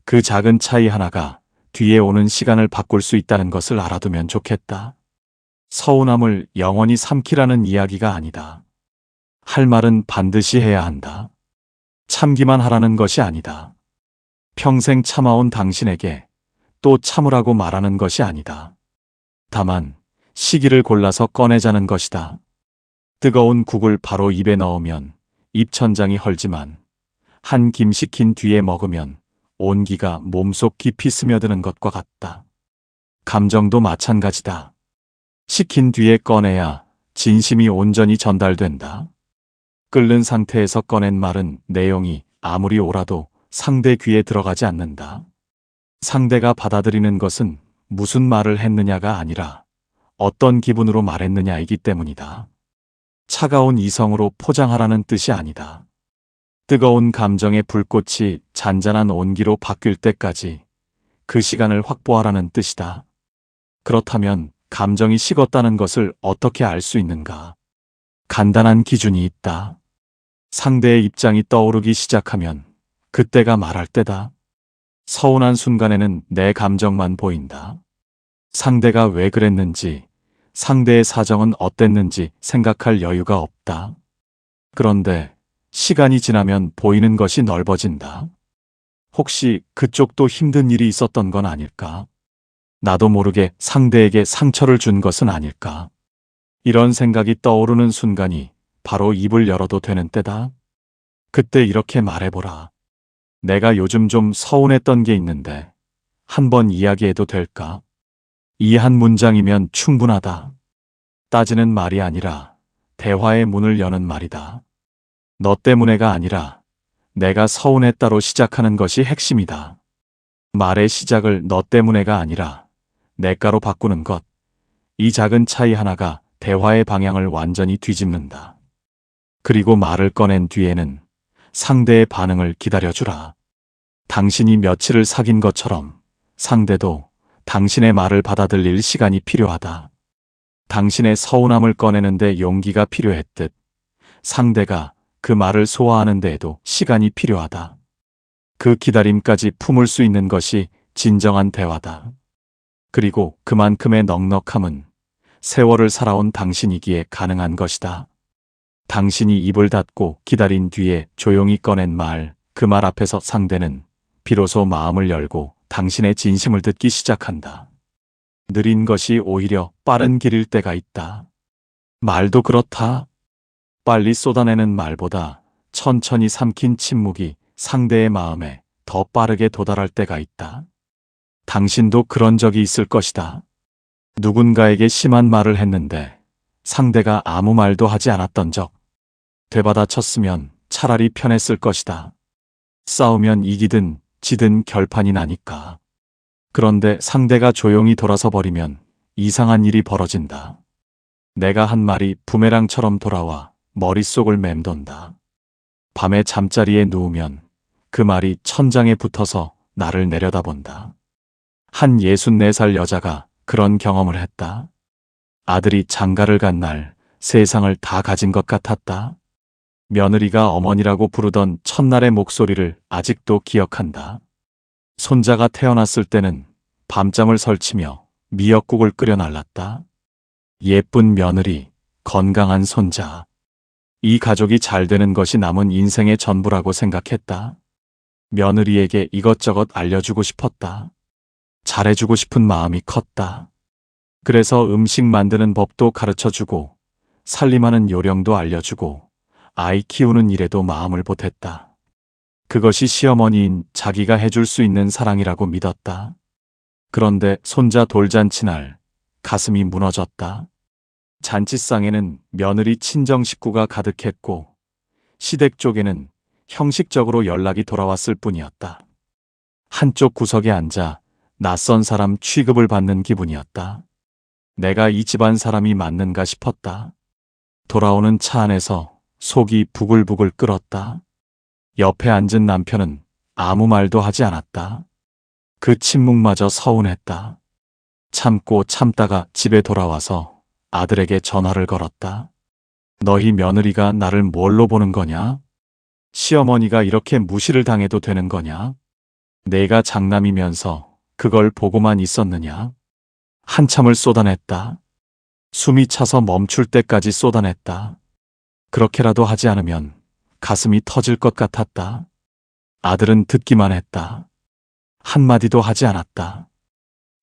그 작은 차이 하나가 뒤에 오는 시간을 바꿀 수 있다는 것을 알아두면 좋겠다. 서운함을 영원히 삼키라는 이야기가 아니다. 할 말은 반드시 해야 한다. 참기만 하라는 것이 아니다. 평생 참아온 당신에게 또 참으라고 말하는 것이 아니다. 다만 시기를 골라서 꺼내자는 것이다. 뜨거운 국을 바로 입에 넣으면 입천장이 헐지만 한 김 식힌 뒤에 먹으면 온기가 몸속 깊이 스며드는 것과 같다. 감정도 마찬가지다. 식힌 뒤에 꺼내야 진심이 온전히 전달된다. 끓는 상태에서 꺼낸 말은 내용이 아무리 옳아도 상대 귀에 들어가지 않는다. 상대가 받아들이는 것은 무슨 말을 했느냐가 아니라 어떤 기분으로 말했느냐이기 때문이다. 차가운 이성으로 포장하라는 뜻이 아니다. 뜨거운 감정의 불꽃이 잔잔한 온기로 바뀔 때까지 그 시간을 확보하라는 뜻이다. 그렇다면 감정이 식었다는 것을 어떻게 알 수 있는가? 간단한 기준이 있다. 상대의 입장이 떠오르기 시작하면 그때가 말할 때다. 서운한 순간에는 내 감정만 보인다. 상대가 왜 그랬는지, 상대의 사정은 어땠는지 생각할 여유가 없다. 그런데 시간이 지나면 보이는 것이 넓어진다. 혹시 그쪽도 힘든 일이 있었던 건 아닐까? 나도 모르게 상대에게 상처를 준 것은 아닐까? 이런 생각이 떠오르는 순간이 바로 입을 열어도 되는 때다. 그때 이렇게 말해보라. 내가 요즘 좀 서운했던 게 있는데 한번 이야기해도 될까? 이 한 문장이면 충분하다. 따지는 말이 아니라 대화의 문을 여는 말이다. 너 때문에가 아니라 내가 서운했다로 시작하는 것이 핵심이다. 말의 시작을 너 때문에가 아니라 내가로 바꾸는 것. 이 작은 차이 하나가 대화의 방향을 완전히 뒤집는다. 그리고 말을 꺼낸 뒤에는 상대의 반응을 기다려주라. 당신이 며칠을 사귄 것처럼 상대도 당신의 말을 받아들일 시간이 필요하다. 당신의 서운함을 꺼내는데 용기가 필요했듯 상대가 그 말을 소화하는 데에도 시간이 필요하다. 그 기다림까지 품을 수 있는 것이 진정한 대화다. 그리고 그만큼의 넉넉함은 세월을 살아온 당신이기에 가능한 것이다. 당신이 입을 닫고 기다린 뒤에 조용히 꺼낸 말, 그 말 앞에서 상대는 비로소 마음을 열고 당신의 진심을 듣기 시작한다. 느린 것이 오히려 빠른 길일 때가 있다. 말도 그렇다. 빨리 쏟아내는 말보다 천천히 삼킨 침묵이 상대의 마음에 더 빠르게 도달할 때가 있다. 당신도 그런 적이 있을 것이다. 누군가에게 심한 말을 했는데 상대가 아무 말도 하지 않았던 적. 되받아쳤으면 차라리 편했을 것이다. 싸우면 이기든 지든 결판이 나니까. 그런데 상대가 조용히 돌아서 버리면 이상한 일이 벌어진다. 내가 한 말이 부메랑처럼 돌아와 머릿속을 맴돈다. 밤에 잠자리에 누우면 그 말이 천장에 붙어서 나를 내려다본다. 한 64살 여자가 그런 경험을 했다. 아들이 장가를 간 날 세상을 다 가진 것 같았다. 며느리가 어머니라고 부르던 첫날의 목소리를 아직도 기억한다. 손자가 태어났을 때는 밤잠을 설치며 미역국을 끓여 날랐다. 예쁜 며느리, 건강한 손자. 이 가족이 잘 되는 것이 남은 인생의 전부라고 생각했다. 며느리에게 이것저것 알려주고 싶었다. 잘해주고 싶은 마음이 컸다. 그래서 음식 만드는 법도 가르쳐주고 살림하는 요령도 알려주고 아이 키우는 일에도 마음을 보탰다. 그것이 시어머니인 자기가 해줄 수 있는 사랑이라고 믿었다. 그런데 손자 돌잔치 날 가슴이 무너졌다. 잔치상에는 며느리 친정 식구가 가득했고 시댁 쪽에는 형식적으로 연락이 돌아왔을 뿐이었다. 한쪽 구석에 앉아 낯선 사람 취급을 받는 기분이었다. 내가 이 집안 사람이 맞는가 싶었다. 돌아오는 차 안에서 속이 부글부글 끓었다. 옆에 앉은 남편은 아무 말도 하지 않았다. 그 침묵마저 서운했다. 참고 참다가 집에 돌아와서 아들에게 전화를 걸었다. 너희 며느리가 나를 뭘로 보는 거냐? 시어머니가 이렇게 무시를 당해도 되는 거냐? 내가 장남이면서 그걸 보고만 있었느냐? 한참을 쏟아냈다. 숨이 차서 멈출 때까지 쏟아냈다. 그렇게라도 하지 않으면 가슴이 터질 것 같았다. 아들은 듣기만 했다. 한마디도 하지 않았다.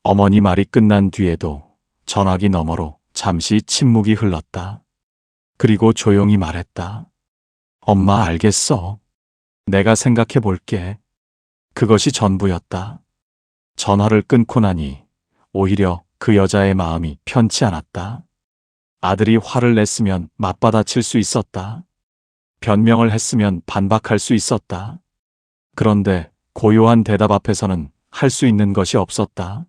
어머니 말이 끝난 뒤에도 전화기 너머로 잠시 침묵이 흘렀다. 그리고 조용히 말했다. 엄마 알겠어. 내가 생각해 볼게. 그것이 전부였다. 전화를 끊고 나니 오히려 그 여자의 마음이 편치 않았다. 아들이 화를 냈으면 맞받아칠 수 있었다. 변명을 했으면 반박할 수 있었다. 그런데 고요한 대답 앞에서는 할 수 있는 것이 없었다.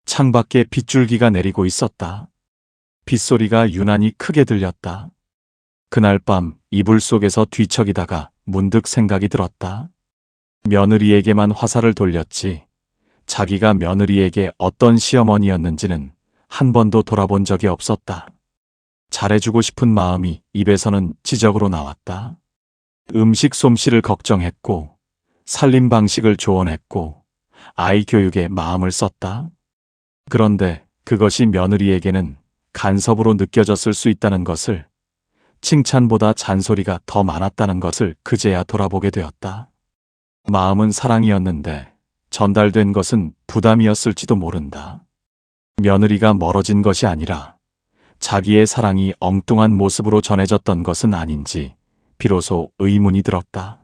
창밖에 빗줄기가 내리고 있었다. 빗소리가 유난히 크게 들렸다. 그날 밤 이불 속에서 뒤척이다가 문득 생각이 들었다. 며느리에게만 화살을 돌렸지 자기가 며느리에게 어떤 시어머니였는지는 한 번도 돌아본 적이 없었다. 잘해주고 싶은 마음이 입에서는 지적으로 나왔다. 음식 솜씨를 걱정했고 살림 방식을 조언했고 아이 교육에 마음을 썼다. 그런데 그것이 며느리에게는 간섭으로 느껴졌을 수 있다는 것을, 칭찬보다 잔소리가 더 많았다는 것을 그제야 돌아보게 되었다. 마음은 사랑이었는데 전달된 것은 부담이었을지도 모른다. 며느리가 멀어진 것이 아니라 자기의 사랑이 엉뚱한 모습으로 전해졌던 것은 아닌지 비로소 의문이 들었다.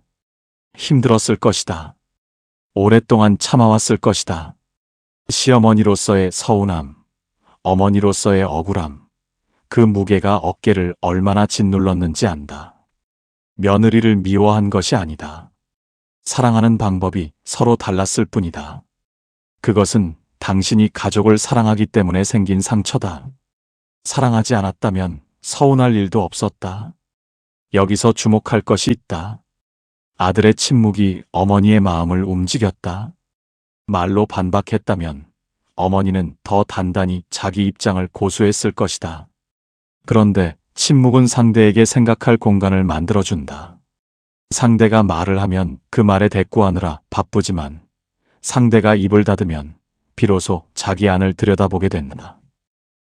힘들었을 것이다. 오랫동안 참아왔을 것이다. 시어머니로서의 서운함, 어머니로서의 억울함, 그 무게가 어깨를 얼마나 짓눌렀는지 안다. 며느리를 미워한 것이 아니다. 사랑하는 방법이 서로 달랐을 뿐이다. 그것은 당신이 가족을 사랑하기 때문에 생긴 상처다. 사랑하지 않았다면 서운할 일도 없었다. 여기서 주목할 것이 있다. 아들의 침묵이 어머니의 마음을 움직였다. 말로 반박했다면 어머니는 더 단단히 자기 입장을 고수했을 것이다. 그런데 침묵은 상대에게 생각할 공간을 만들어준다. 상대가 말을 하면 그 말에 대꾸하느라 바쁘지만 상대가 입을 닫으면 비로소 자기 안을 들여다보게 된다.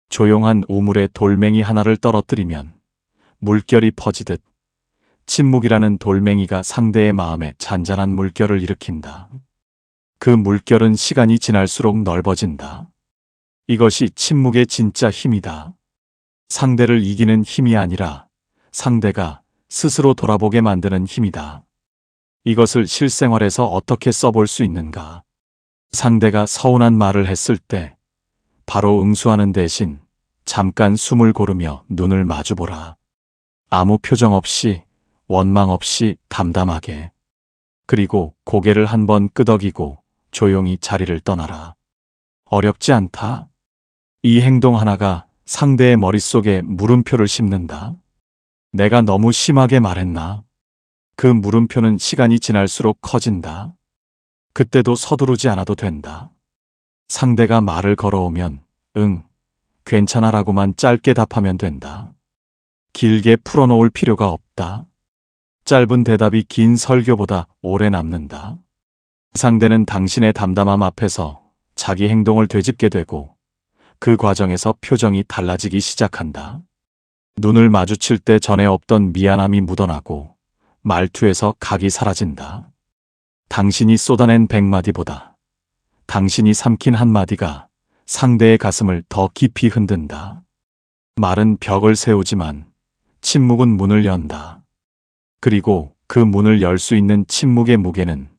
조용한 우물에 돌멩이 하나를 떨어뜨리면 물결이 퍼지듯 침묵이라는 돌멩이가 상대의 마음에 잔잔한 물결을 일으킨다. 그 물결은 시간이 지날수록 넓어진다. 이것이 침묵의 진짜 힘이다. 상대를 이기는 힘이 아니라 상대가 스스로 돌아보게 만드는 힘이다. 이것을 실생활에서 어떻게 써볼 수 있는가? 상대가 서운한 말을 했을 때 바로 응수하는 대신 잠깐 숨을 고르며 눈을 마주보라. 아무 표정 없이, 원망 없이 담담하게. 그리고 고개를 한번 끄덕이고 조용히 자리를 떠나라. 어렵지 않다. 이 행동 하나가 상대의 머릿속에 물음표를 심는다. 내가 너무 심하게 말했나? 그 물음표는 시간이 지날수록 커진다. 그때도 서두르지 않아도 된다. 상대가 말을 걸어오면 응, 괜찮아라고만 짧게 답하면 된다. 길게 풀어놓을 필요가 없다. 짧은 대답이 긴 설교보다 오래 남는다. 상대는 당신의 담담함 앞에서 자기 행동을 되짚게 되고 그 과정에서 표정이 달라지기 시작한다. 눈을 마주칠 때 전에 없던 미안함이 묻어나고 말투에서 각이 사라진다. 당신이 쏟아낸 100마디보다 당신이 삼킨 한마디가 상대의 가슴을 더 깊이 흔든다. 말은 벽을 세우지만 침묵은 문을 연다. 그리고 그 문을 열 수 있는 침묵의 무게는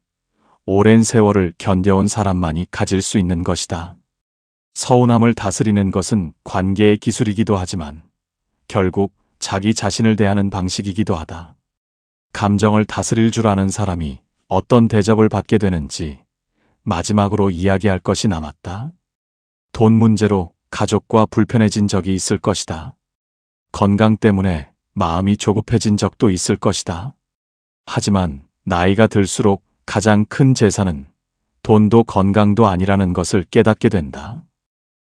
오랜 세월을 견뎌온 사람만이 가질 수 있는 것이다. 서운함을 다스리는 것은 관계의 기술이기도 하지만 결국 자기 자신을 대하는 방식이기도 하다. 감정을 다스릴 줄 아는 사람이 어떤 대접을 받게 되는지 마지막으로 이야기할 것이 남았다. 돈 문제로 가족과 불편해진 적이 있을 것이다. 건강 때문에 마음이 조급해진 적도 있을 것이다. 하지만 나이가 들수록 가장 큰 재산은 돈도 건강도 아니라는 것을 깨닫게 된다.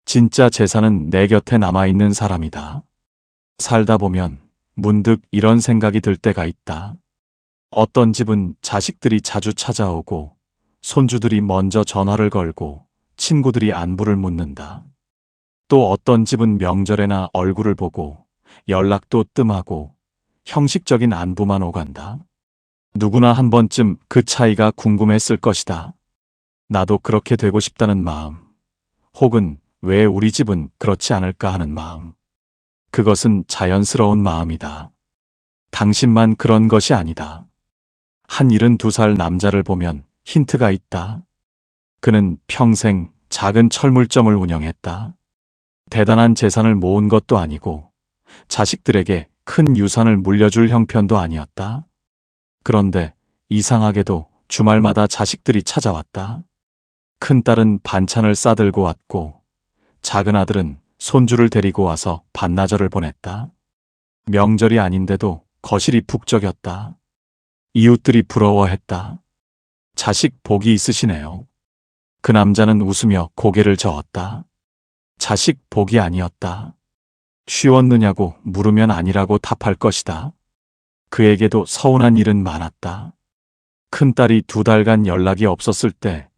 진짜 재산은 내 곁에 남아있는 사람이다. 살다 보면 문득 이런 생각이 들 때가 있다. 어떤 집은 자식들이 자주 찾아오고 손주들이 먼저 전화를 걸고 친구들이 안부를 묻는다. 또 어떤 집은 명절에나 얼굴을 보고 연락도 뜸하고 형식적인 안부만 오간다. 누구나 한 번쯤 그 차이가 궁금했을 것이다. 나도 그렇게 되고 싶다는 마음, 혹은 왜 우리 집은 그렇지 않을까 하는 마음. 그것은 자연스러운 마음이다. 당신만 그런 것이 아니다. 한 72살 남자를 보면 힌트가 있다. 그는 평생 작은 철물점을 운영했다. 대단한 재산을 모은 것도 아니고 자식들에게 큰 유산을 물려줄 형편도 아니었다. 그런데 이상하게도 주말마다 자식들이 찾아왔다. 큰딸은 반찬을 싸들고 왔고 작은 아들은 손주를 데리고 와서 반나절을 보냈다. 명절이 아닌데도 거실이 북적였다. 이웃들이 부러워했다. 자식 복이 있으시네요. 그 남자는 웃으며 고개를 저었다. 자식 복이 아니었다. 쉬웠느냐고 물으면 아니라고 답할 것이다. 그에게도 서운한 일은 많았다. 큰딸이 2달간 연락이 없었을 때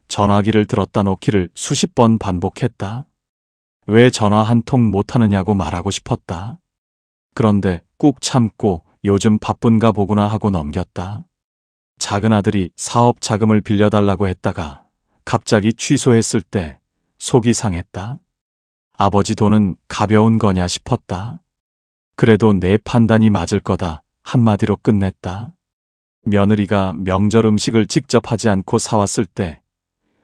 전화기를 들었다 놓기를 수십 번 반복했다. 왜 전화 한 통 못하느냐고 말하고 싶었다. 그런데 꾹 참고 요즘 바쁜가 보구나 하고 넘겼다. 작은 아들이 사업 자금을 빌려달라고 했다가 갑자기 취소했을 때 속이 상했다. 아버지 돈은 가벼운 거냐 싶었다. 그래도 내 판단이 맞을 거다 한마디로 끝냈다. 며느리가 명절 음식을 직접 하지 않고 사왔을 때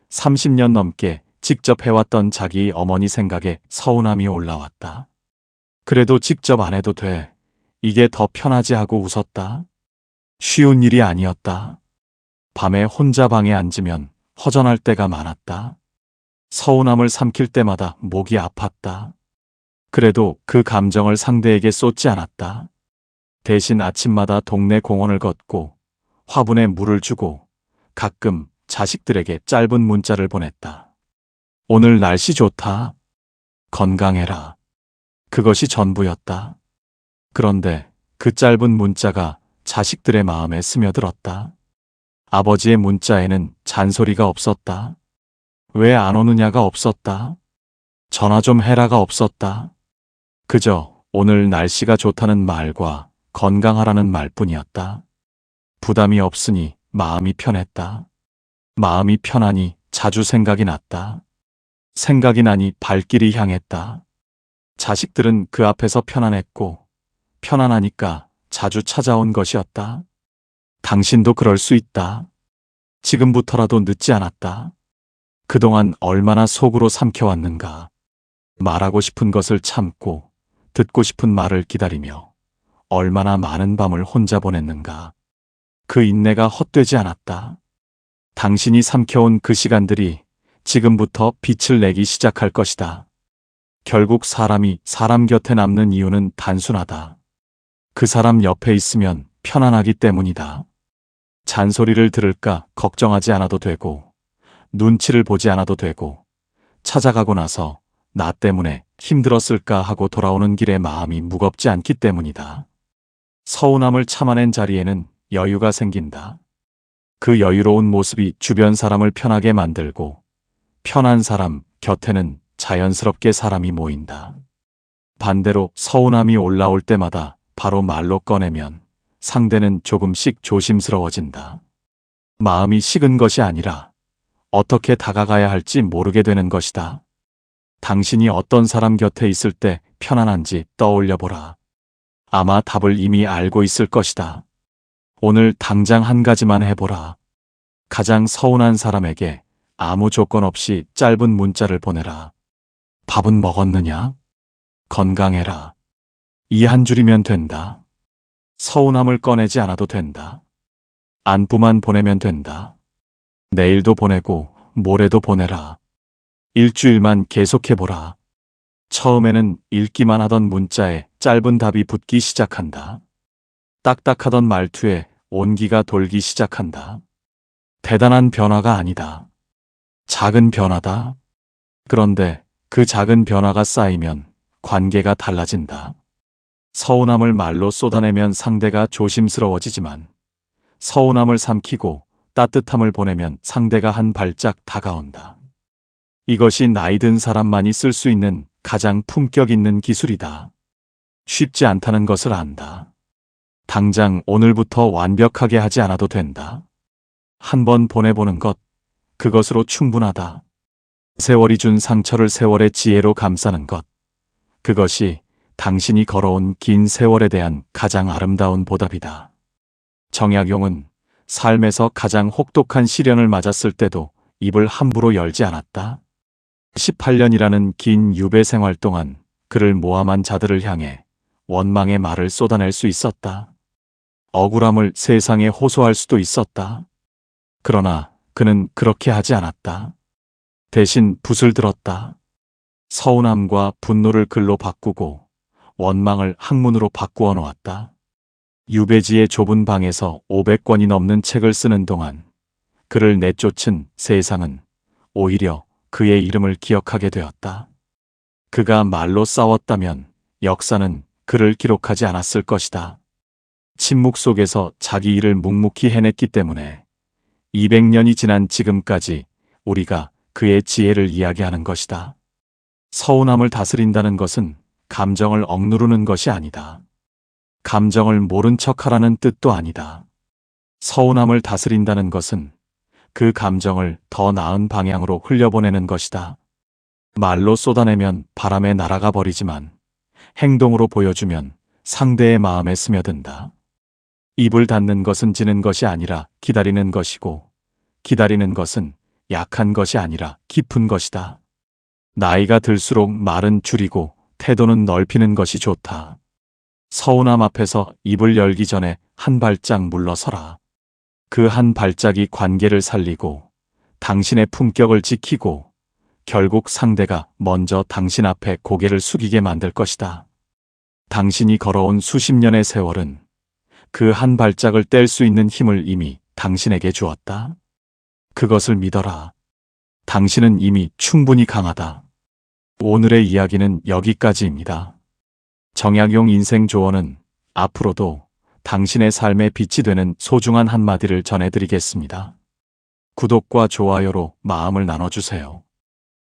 30년 넘게 직접 해왔던 자기 어머니 생각에 서운함이 올라왔다. 그래도 직접 안 해도 돼. 이게 더 편하지 하고 웃었다. 쉬운 일이 아니었다. 밤에 혼자 방에 앉으면 허전할 때가 많았다. 서운함을 삼킬 때마다 목이 아팠다. 그래도 그 감정을 상대에게 쏟지 않았다. 대신 아침마다 동네 공원을 걷고 화분에 물을 주고 가끔 자식들에게 짧은 문자를 보냈다. 오늘 날씨 좋다. 건강해라. 그것이 전부였다. 그런데 그 짧은 문자가 자식들의 마음에 스며들었다. 아버지의 문자에는 잔소리가 없었다. 왜 안 오느냐가 없었다. 전화 좀 해라가 없었다. 그저 오늘 날씨가 좋다는 말과 건강하라는 말뿐이었다. 부담이 없으니 마음이 편했다. 마음이 편하니 자주 생각이 났다. 생각이 나니 발길이 향했다. 자식들은 그 앞에서 편안했고 편안하니까 자주 찾아온 것이었다. 당신도 그럴 수 있다. 지금부터라도 늦지 않았다. 그동안 얼마나 속으로 삼켜왔는가. 말하고 싶은 것을 참고 듣고 싶은 말을 기다리며 얼마나 많은 밤을 혼자 보냈는가. 그 인내가 헛되지 않았다. 당신이 삼켜온 그 시간들이 지금부터 빛을 내기 시작할 것이다. 결국 사람이 사람 곁에 남는 이유는 단순하다. 그 사람 옆에 있으면 편안하기 때문이다. 잔소리를 들을까 걱정하지 않아도 되고 눈치를 보지 않아도 되고 찾아가고 나서 나 때문에 힘들었을까 하고 돌아오는 길에 마음이 무겁지 않기 때문이다. 서운함을 참아낸 자리에는 여유가 생긴다. 그 여유로운 모습이 주변 사람을 편하게 만들고 편한 사람 곁에는 자연스럽게 사람이 모인다. 반대로 서운함이 올라올 때마다 바로 말로 꺼내면 상대는 조금씩 조심스러워진다. 마음이 식은 것이 아니라 어떻게 다가가야 할지 모르게 되는 것이다. 당신이 어떤 사람 곁에 있을 때 편안한지 떠올려 보라. 아마 답을 이미 알고 있을 것이다. 오늘 당장 한 가지만 해보라. 가장 서운한 사람에게 아무 조건 없이 짧은 문자를 보내라. 밥은 먹었느냐? 건강해라. 이 한 줄이면 된다. 서운함을 꺼내지 않아도 된다. 안부만 보내면 된다. 내일도 보내고 모레도 보내라. 일주일만 계속해보라. 처음에는 읽기만 하던 문자에 짧은 답이 붙기 시작한다. 딱딱하던 말투에 온기가 돌기 시작한다. 대단한 변화가 아니다. 작은 변화다. 그런데 그 작은 변화가 쌓이면 관계가 달라진다. 서운함을 말로 쏟아내면 상대가 조심스러워지지만 서운함을 삼키고 따뜻함을 보내면 상대가 한 발짝 다가온다. 이것이 나이 든 사람만이 쓸 수 있는 가장 품격 있는 기술이다. 쉽지 않다는 것을 안다. 당장 오늘부터 완벽하게 하지 않아도 된다. 한 번 보내보는 것, 그것으로 충분하다. 세월이 준 상처를 세월의 지혜로 감싸는 것, 그것이 당신이 걸어온 긴 세월에 대한 가장 아름다운 보답이다. 정약용은 삶에서 가장 혹독한 시련을 맞았을 때도 입을 함부로 열지 않았다. 18년이라는 긴 유배 생활 동안 그를 모함한 자들을 향해 원망의 말을 쏟아낼 수 있었다. 억울함을 세상에 호소할 수도 있었다. 그러나 그는 그렇게 하지 않았다. 대신 붓을 들었다. 서운함과 분노를 글로 바꾸고 원망을 학문으로 바꾸어 놓았다. 유배지의 좁은 방에서 500권이 넘는 책을 쓰는 동안 그를 내쫓은 세상은 오히려 그의 이름을 기억하게 되었다. 그가 말로 싸웠다면 역사는 그를 기록하지 않았을 것이다. 침묵 속에서 자기 일을 묵묵히 해냈기 때문에 200년이 지난 지금까지 우리가 그의 지혜를 이야기하는 것이다. 서운함을 다스린다는 것은 감정을 억누르는 것이 아니다. 감정을 모른 척하라는 뜻도 아니다. 서운함을 다스린다는 것은 그 감정을 더 나은 방향으로 흘려보내는 것이다. 말로 쏟아내면 바람에 날아가 버리지만 행동으로 보여주면 상대의 마음에 스며든다. 입을 닫는 것은 지는 것이 아니라 기다리는 것이고, 기다리는 것은 약한 것이 아니라 깊은 것이다. 나이가 들수록 말은 줄이고 태도는 넓히는 것이 좋다. 서운함 앞에서 입을 열기 전에 한 발짝 물러서라. 그 한 발짝이 관계를 살리고 당신의 품격을 지키고 결국 상대가 먼저 당신 앞에 고개를 숙이게 만들 것이다. 당신이 걸어온 수십 년의 세월은 그 한 발짝을 뗄 수 있는 힘을 이미 당신에게 주었다. 그것을 믿어라. 당신은 이미 충분히 강하다. 오늘의 이야기는 여기까지입니다. 정약용 인생 조언은 앞으로도 당신의 삶에 빛이 되는 소중한 한마디를 전해드리겠습니다. 구독과 좋아요로 마음을 나눠주세요.